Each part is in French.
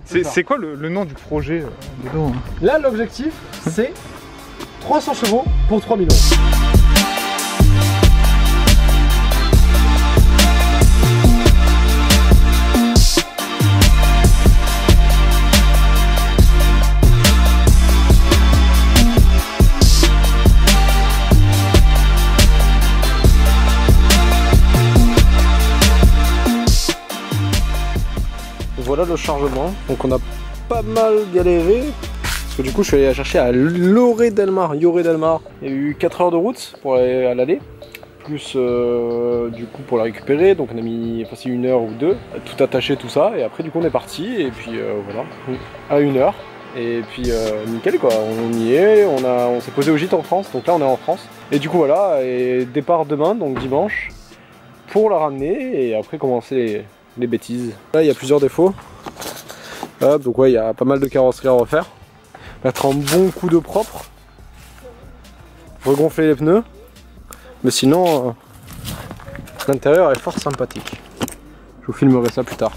C'est quoi le nom du projet dedans? Là, l'objectif, c'est 300 chevaux pour 3000 €. Voilà le chargement, donc on a pas mal galéré parce que du coup je suis allé la chercher à Lloret Delmar. Il y a eu 4 heures de route pour aller à l'aller, plus du coup pour la récupérer, donc on a mis facile 1 heure ou 2, tout attaché tout ça, et après du coup on est parti, et puis voilà, à 1 heure, et puis nickel quoi, on y est, on s'est posé au gîte en France, donc là on est en France, et du coup voilà, et départ demain, donc dimanche, pour la ramener, et après commencer les bêtises. Là il y a plusieurs défauts. Hop, donc ouais, il y a pas mal de carrosserie à refaire. Mettre un bon coup de propre. Regonfler les pneus. Mais sinon, l'intérieur est fort sympathique. Je vous filmerai ça plus tard.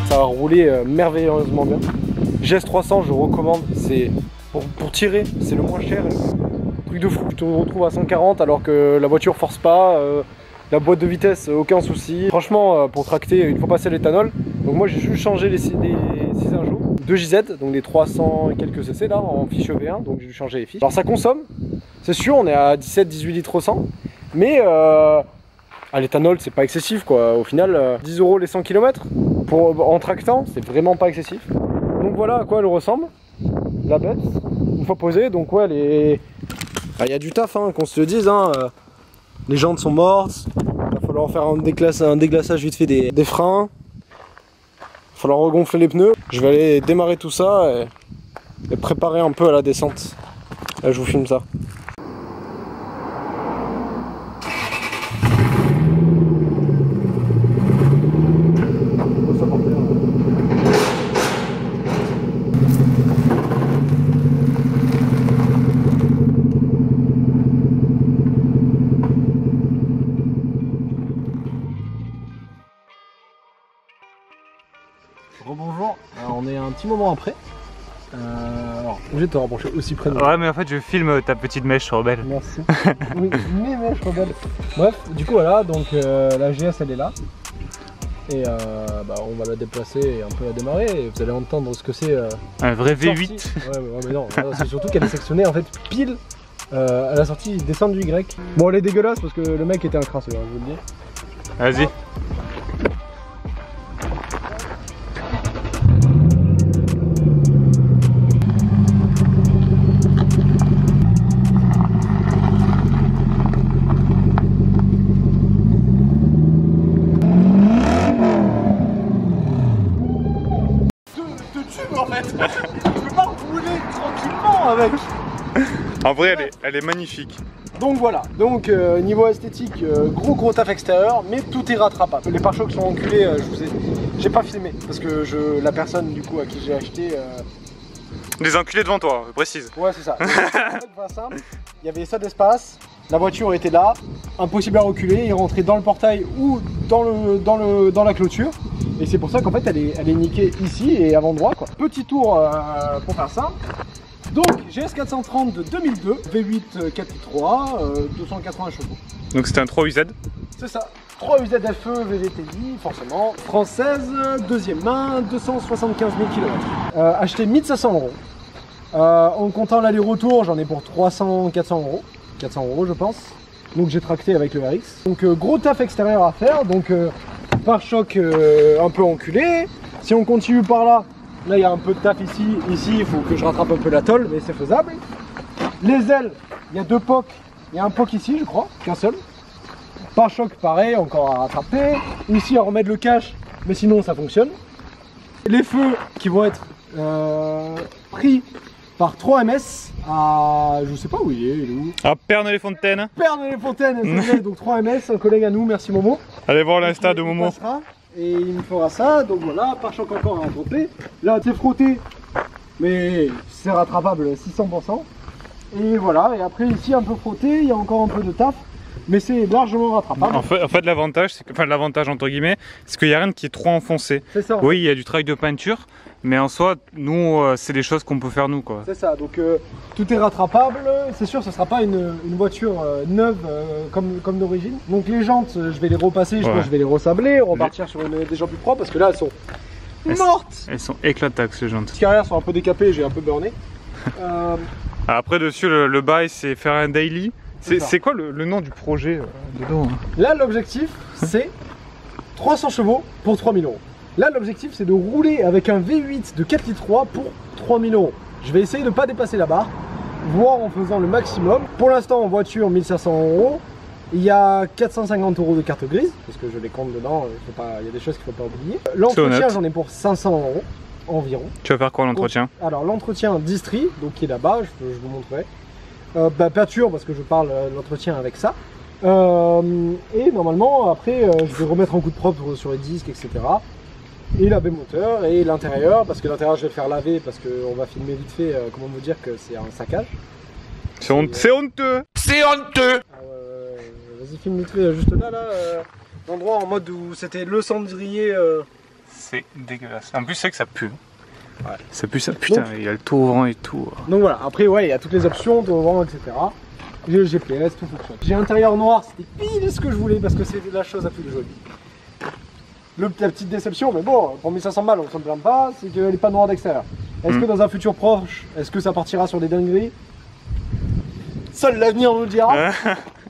Ça a roulé merveilleusement bien. GS300, je recommande, c'est pour tirer, c'est le moins cher. Truc de fou, tu te retrouves à 140 alors que la voiture force pas, la boîte de vitesse, aucun souci. Franchement, pour tracter, il faut passer l'éthanol. Donc moi j'ai juste changé les cisageaux, 2 JZ, donc des 300 et quelques cc là, en fiche V1, donc j'ai dû changer les fiches. Alors ça consomme, c'est sûr, on est à 17-18 litres au 100, mais à l'éthanol c'est pas excessif quoi. Au final, 10 € les 100 km, en tractant, c'est vraiment pas excessif. Donc voilà à quoi elle ressemble, la bête, une fois posée. Donc ouais, il y a du taf, hein, qu'on se le dise, hein. Les jantes sont mortes, il va falloir faire un déglaçage vite fait des freins, il va falloir regonfler les pneus. Je vais aller démarrer tout ça et préparer un peu à la descente. Là je vous filme ça. Rebonjour, on est un petit moment après. Alors, obligé de te rapprocher aussi près de moi. Ouais, mais en fait, je filme ta petite mèche rebelle. Merci. Oui, mes mèches rebelles. Bref, du coup, voilà, donc la GS elle est là. Et on va la déplacer et un peu la démarrer. Et vous allez entendre ce que c'est. Un vrai V8. Ouais, mais non, c'est surtout qu'elle est sectionnée en fait pile à la sortie descente du Y. Bon, elle est dégueulasse parce que le mec était un crasseux, hein, je vous le dis. Vas-y. En fait, je peux pas rouler tranquillement avec. En vrai, elle est magnifique. Donc voilà, donc niveau esthétique, gros taf extérieur, mais tout est rattrapable. Les pare-chocs sont enculés, j'ai pas filmé parce que la personne du coup à qui j'ai acheté. Des enculés devant toi, précise. Ouais, c'est ça. En fait, simple, il y avait ça d'espace, la voiture était là, impossible à reculer, il rentrait dans le portail ou dans la clôture. Et c'est pour ça qu'en fait elle est niquée ici et avant droit quoi. Petit tour pour faire ça. Donc GS430 de 2002, V8 4.3, 280 chevaux. Donc c'était un 3UZ. C'est ça, 3UZ FE VVTI forcément, française, deuxième main, 275 000 km. Acheté 1500 €. En comptant l'aller-retour, j'en ai pour 300-400 €. 400 € je pense. Donc j'ai tracté avec le RX. Donc gros taf extérieur à faire, donc pare-choc un peu enculé. Si on continue par là, là il y a un peu de taf ici, il faut que je rattrape un peu la tôle, mais c'est faisable. Les ailes, il y a 2 pocs, il y a un poc ici je crois, qu'un seul. Pare-choc pareil, encore à rattraper. Ici à remettre le cache, mais sinon ça fonctionne. Les feux qui vont être pris par 3MS à, je sais pas où il est où. À Pernay-les-Fontaines. Pernay-les-Fontaines, donc 3MS, un collègue à nous, merci Momo. Allez voir l'insta de Momo. Et il me fera ça, donc voilà, pare-choc encore à rattraper. Là c'est frotté, mais c'est rattrapable 600%. Et voilà, et après ici un peu frotté, il y a encore un peu de taf. Mais c'est largement rattrapable. En fait l'avantage, enfin l'avantage entre guillemets, c'est qu'il n'y a rien qui est trop enfoncé. C'est ça. Oui, il y a du travail de peinture, mais en soi, nous, c'est des choses qu'on peut faire nous, quoi. C'est ça, donc tout est rattrapable. C'est sûr, ce ne sera pas une voiture neuve comme d'origine. Donc les jantes, je vais les repasser, je pense que je vais les ressabler, repartir sur des jantes plus propres, parce que là, elles sont mortes. Elles sont éclataxes, ces jantes. Les carrières sont un peu décapées, j'ai un peu burné. Après, dessus, le bail, c'est faire un daily. C'est quoi le nom du projet dedans? Là, l'objectif, c'est 300 chevaux pour 3000 €. Là, l'objectif, c'est de rouler avec un V8 de 4,3 litres pour 3000 €. Je vais essayer de ne pas dépasser la barre, voire en faisant le maximum. Pour l'instant, en voiture, 1500 €. Il y a 450 € de carte grise, parce que je les compte dedans, il y a des choses qu'il ne faut pas oublier. L'entretien, j'en ai pour 500 € environ. Tu vas faire quoi l'entretien? Alors, l'entretien distri, donc qui est là-bas, je vous montrerai. Peinture, parce que je parle de l'entretien avec ça. Et normalement, après, je vais remettre un coup de propre sur les disques, etc. Et la baie moteur et l'intérieur, parce que l'intérieur, je vais le faire laver, parce qu'on va filmer vite fait, comment vous dire que c'est un saccage. C'est honteux. C'est honteux. Vas-y, filme vite fait, juste là, l'endroit en mode où c'était le cendrier. C'est dégueulasse. En plus, c'est que ça pue. Ouais. Ça pue ça, putain, donc, il y a le tour au vent et tout. Donc voilà, après ouais, il y a toutes les options, tour au vent, etc. J'ai le GPS, tout fonctionne. J'ai intérieur noir, c'était pile ce que je voulais parce que c'était la chose la plus jolie. La petite déception, mais bon, pour 1500 balles, on ne s'en plaint pas, c'est qu'elle n'est pas noire d'extérieur. Est-ce que dans un futur proche, est-ce que ça partira sur des dingueries? Seul l'avenir nous le dira.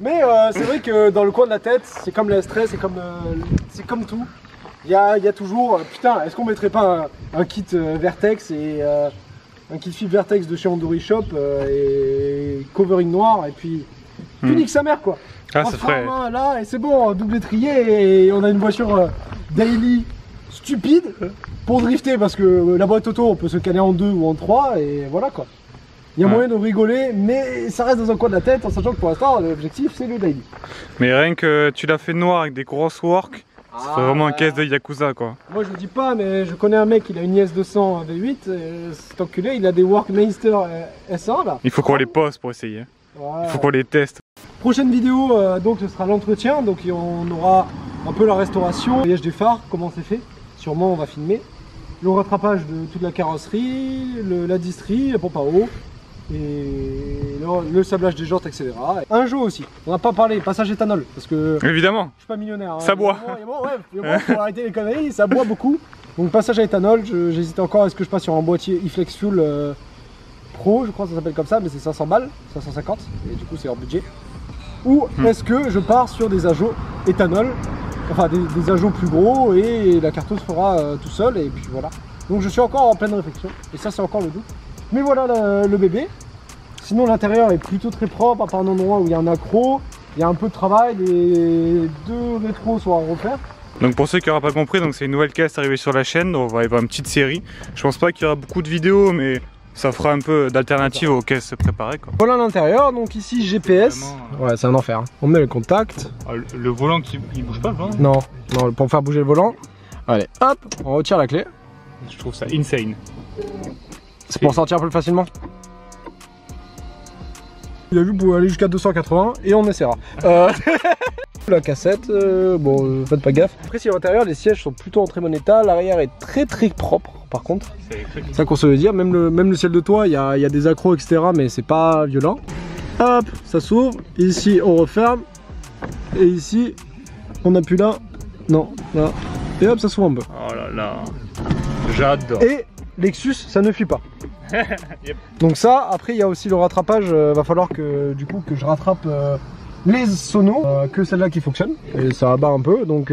Mais c'est vrai que dans le coin de la tête, c'est comme le stress, c'est comme tout. Il y a toujours, putain, est-ce qu'on mettrait pas un kit Vertex et un kit flip Vertex de chez Andori Shop et covering noir et puis tu niques sa mère quoi. Ah, c'est vrai. Là et c'est bon, double étrier et on a une voiture daily stupide pour drifter parce que la boîte auto on peut se caler en 2 ou en 3 et voilà quoi. Il y a moyen de rigoler, mais ça reste dans un coin de la tête en sachant que pour l'instant l'objectif c'est le daily. Mais rien que tu l'as fait noir avec des grosses work. C'est vraiment un caisse de Yakuza quoi. Moi je vous dis pas, mais je connais un mec, il a une IS200 V8, cet enculé, il a des Workmeister S1 là. Il faut qu'on les poste pour essayer. Ouais. Il faut qu'on les teste. Prochaine vidéo, donc ce sera l'entretien, donc on aura un peu la restauration, le voyage des phares, comment c'est fait, sûrement on va filmer. Le rattrapage de toute la carrosserie, la distrie, la pompe à eau. Et le sablage des jantes, etc. Un jeu aussi, on n'a pas parlé, passage éthanol, parce que évidemment, je suis pas millionnaire. Hein. Ça boit. Pour arrêter les conneries, ça boit beaucoup. Donc passage à éthanol, j'hésitais encore, est-ce que je passe sur un boîtier e-flex fuel pro, je crois que ça s'appelle comme ça, mais c'est 500 balles, 550, et du coup c'est hors budget. Ou est-ce que je pars sur des ajots éthanol, enfin des ajots plus gros, et la cartouche fera tout seul, et puis voilà. Donc je suis encore en pleine réflexion, et ça c'est encore le doute. Mais voilà le bébé. Sinon l'intérieur est plutôt très propre, à part un endroit où il y a un accro, il y a un peu de travail, les 2 rétros sont à refaire. Donc pour ceux qui n'auraient pas compris, c'est une nouvelle caisse arrivée sur la chaîne, donc on va y avoir une petite série. Je pense pas qu'il y aura beaucoup de vidéos, mais ça fera un peu d'alternative aux caisses préparées quoi. Voilà l'intérieur, donc ici GPS. Vraiment, ouais c'est un enfer. On met le contact. Le volant qui bouge pas le volant? Non, pour faire bouger le volant. Allez hop, on retire la clé. Je trouve ça insane. C'est pour sortir plus facilement. Il a vu pour aller jusqu'à 280 et on essaiera. La cassette, bon faites pas gaffe. Après si à l'intérieur les sièges sont plutôt en très bon état, l'arrière est très propre par contre. C'est ça qu'on se veut dire, même le ciel de toit, il y a des accros etc mais c'est pas violent. Hop, ça s'ouvre, ici on referme, et ici on appuie là, non, là, et hop ça s'ouvre un peu. Oh là là, j'adore. Et Lexus ça ne fuit pas. Yep. Donc ça, après il y a aussi le rattrapage, va falloir que du coup que je rattrape les sonos, que celle-là qui fonctionne, et ça abat un peu, donc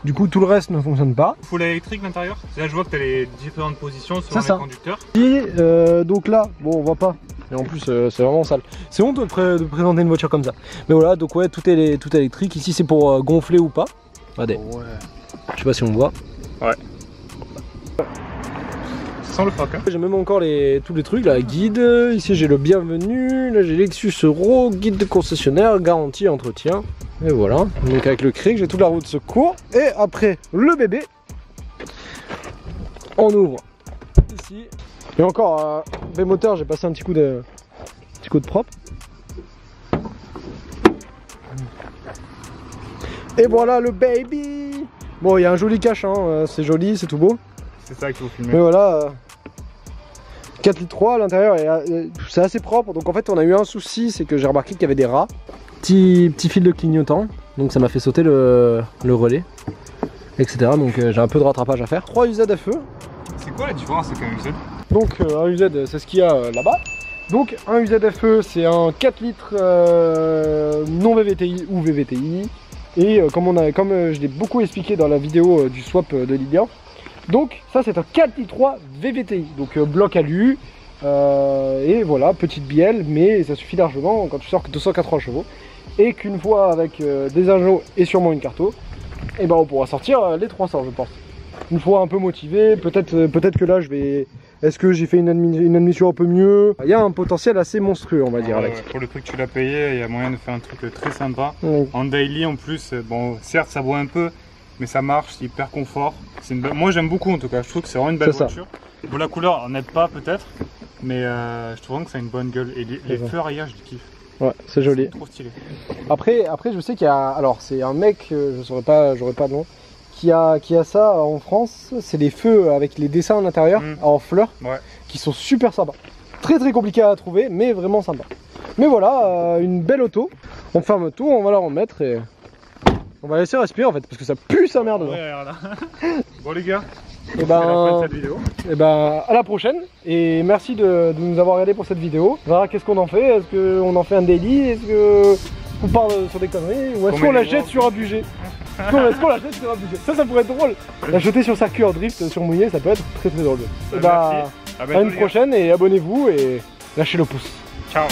du coup tout le reste ne fonctionne pas. Full électrique l'intérieur. Là je vois que tu as les différentes positions selon les conducteurs. Et donc là, bon on voit pas, et en plus c'est vraiment sale. C'est honteux de présenter une voiture comme ça. Mais voilà, donc ouais, tout est électrique, ici c'est pour gonfler ou pas. Regardez, ouais. Je sais pas si on voit. Ouais. Le froc, hein. J'ai même encore tous les trucs, là, guide, ici j'ai le bienvenu, là j'ai Lexus Euro, guide de concessionnaire, garantie, entretien, et voilà, donc avec le cric, j'ai toute la roue de secours, et après le bébé, on ouvre ici, et encore, moteur, j'ai passé un petit coup petit coup de propre. Et voilà le baby. Bon, il y a un joli cache, hein. C'est joli, c'est tout beau. C'est ça qu'il faut filmer. Mais voilà, 4,3 litres à l'intérieur, et c'est assez propre. Donc en fait, on a eu un souci, c'est que j'ai remarqué qu'il y avait des rats. Petit fil de clignotant, donc ça m'a fait sauter le relais, etc. Donc j'ai un peu de rattrapage à faire. 3 UZ à feu. C'est quoi la différence avec un UZ? Donc un UZ, c'est ce qu'il y a là-bas. Donc un UZFE, c'est un 4 litres non VVTI ou VVTI. Et comme je l'ai beaucoup expliqué dans la vidéo du swap de Lilian, donc ça c'est un 4,3 VVTI, donc bloc alu, et voilà, petite bielle, mais ça suffit largement quand tu sors que 280 chevaux. Et qu'une fois avec des agneaux et sûrement une carto, et ben on pourra sortir les 300, je pense. Une fois un peu motivé, peut-être que là je vais... Est-ce que j'ai fait une admission un peu mieux? Il y a un potentiel assez monstrueux, on va dire, Alex. Pour le prix que tu l'as payé, il y a moyen de faire un truc très sympa. Oui. En daily en plus, bon, certes ça boit un peu, mais ça marche, c'est hyper confort. Moi j'aime beaucoup en tout cas, je trouve que c'est vraiment une belle voiture. Bon, la couleur, on n'aide pas peut-être, mais je trouve vraiment que ça a une bonne gueule. Et les feux arrière, je les kiffe. Ouais, c'est joli. C'est trop stylé. Après je sais qu'il y a... Alors c'est un mec, j'aurais pas de nom, qui a ça en France, c'est les feux avec les dessins à l'intérieur, en fleurs, qui sont super sympas. Très compliqué à trouver, mais vraiment sympa. Mais voilà, une belle auto. On ferme tout, on va la remettre et on va laisser respirer en fait, parce que ça pue sa merde. Ouais, voilà. Bon les gars, et ben, à la prochaine, et merci de nous avoir regardé pour cette vidéo. On verra qu'est-ce qu'on en fait, est-ce qu'on en fait un daily, est-ce qu'on parle sur des conneries, ou est-ce qu'on la jette sur un budget? Est-ce qu'on la jette sur un budget? Ça pourrait être drôle. La jeter sur sa queue en drift sur mouillé, ça peut être très drôle. Et bah, à une prochaine, et abonnez-vous et lâchez le pouce. Ciao.